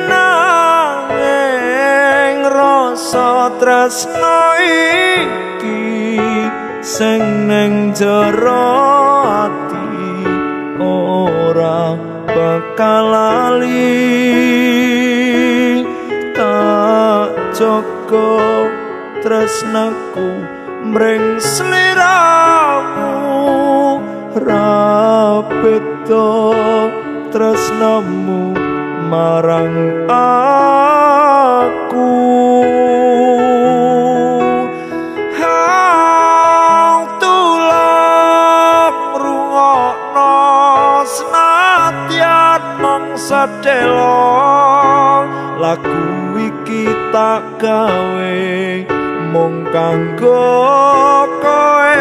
nanging rasa tresno iki sing nang jero ati ora bakal lali tak jaga tresnaku mring sliramu ra beda tresnamu marang aku tulak rungokno senadyan mung sedelo lagu iki tak gawe mung kanggo kowe